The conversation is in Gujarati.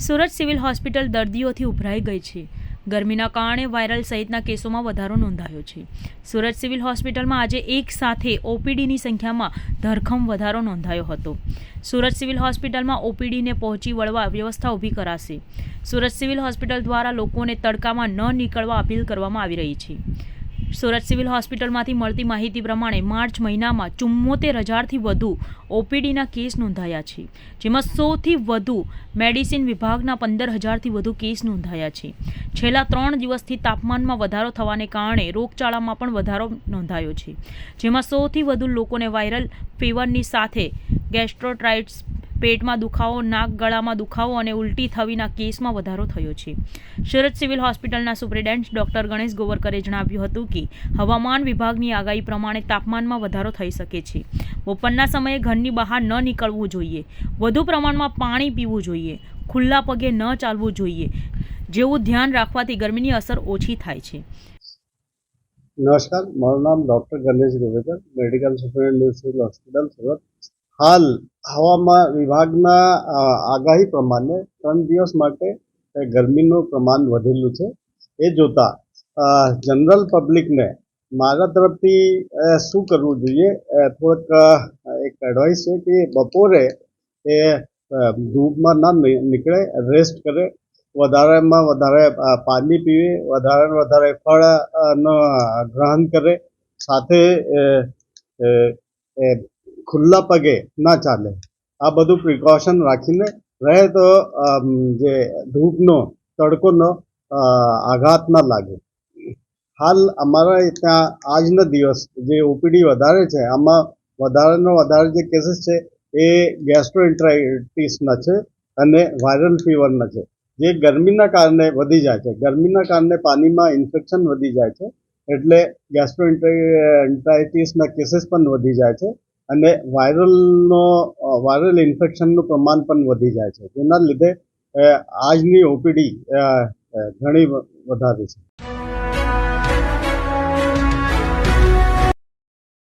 સુરત સિવિલ હોસ્પિટલ દર્દીઓથી ઉભરાઈ ગઈ છે। ગરમીના કારણે વાયરલ સહિતના કેસોમાં વધારો નોંધાયો છે। સુરત સિવિલ હોસ્પિટલમાં આજે એક સાથે ઓપીડીની સંખ્યામાં ધરખમ વધારો નોંધાયો હતો। સુરત સિવિલ હોસ્પિટલમાં ઓપીડીને પહોંચી વળવા વ્યવસ્થા ઊભી કરાશે। સુરત સિવિલ હોસ્પિટલ દ્વારા લોકોને તડકામાં ન નીકળવા અપીલ કરવામાં આવી રહી છે। સુરત સિવિલ હોસ્પિટલમાંથી મળતી માહિતી પ્રમાણે માર્ચ મહિનામાં 74,000થી વધુ ઓપીડીના કેસ નોંધાયા છે, જેમાં 100થી વધુ મેડિસિન વિભાગના 15,000થી વધુ કેસ નોંધાયા છે। છેલ્લા 3 દિવસથી તાપમાનમાં વધારો થવાને કારણે રોગચાળામાં પણ વધારો નોંધાયો છે, જેમાં 100થી વધુ લોકોને વાયરલ ફીવરની સાથે ગેસ્ટ્રોન્ટેરાઇટિસ, પેટમાં દુખાવો, નાક ગળામાં દુખાવો અને ઉલટી થવાના કેસમાં વધારો થયો છે। સુરત સિવિલ હોસ્પિટલના સુપ્રિન્ટેન્ડન્ટ ડોક્ટર ગણેશ ગોવરકરે જણાવ્યું હતું કે હવામાન વિભાગની આગાહી પ્રમાણે તાપમાનમાં વધારો થઈ શકે છે। બપોરના સમયે ઘરની બહાર ન નીકળવું જોઈએ, વધુ પ્રમાણમાં પાણી પીવું જોઈએ, ખુલ્લા પગે ન ચાલવું જોઈએ, જેવું ધ્યાન રાખવાથી ગરમીની અસર ઓછી થાય છે। नमस्कार, મારું નામ doctor Ganesh Govekar, medical superintendent civil hospital Surat. હાલ હવામાન વિભાગના આગાહી પ્રમાણે 3 દિવસ માટે ગરમીનું પ્રમાણ વધેલું છે। એ જોતા જનરલ પબ્લિકને મારા તરફથી શું કરવું જોઈએ, થોડોક એક એડવાઇસ છે કે બપોરે એ ધૂપમાં ના નીકળે, રેસ્ટ કરે, વધારેમાં વધારે પાણી પીવે, વધારે ફળનો ગ્રહણ કરે, સાથે ખુલ્લા પગે ના ચાલે। આ બધું પ્રિકોશન રાખીને રહે તો જે ધૂપનો તડકોનો આઘાત ના લાગે। હાલ અમારા ત્યાં આજનો દિવસ જે ઓપીડી વધારે છે, આમાં વધારે જે કેસીસ છે એ ગેસ્ટ્રોન્ટેરાઇટિસના છે અને વાયરલ ફીવરના છે, જે ગરમીના કારણે વધી જાય છે। ગરમીના કારણે પાણીમાં ઇન્ફેક્શન વધી જાય છે, એટલે ગેસ્ટ્રોન્ટેરાઇટિસના કેસીસ પણ વધી જાય છે અને વાયરલ ઇન્ફેક્શનનું પ્રમાણ પણ વધી જાય છે, જેના લીધે આજની ઓપીડી ઘણી વધારે છે।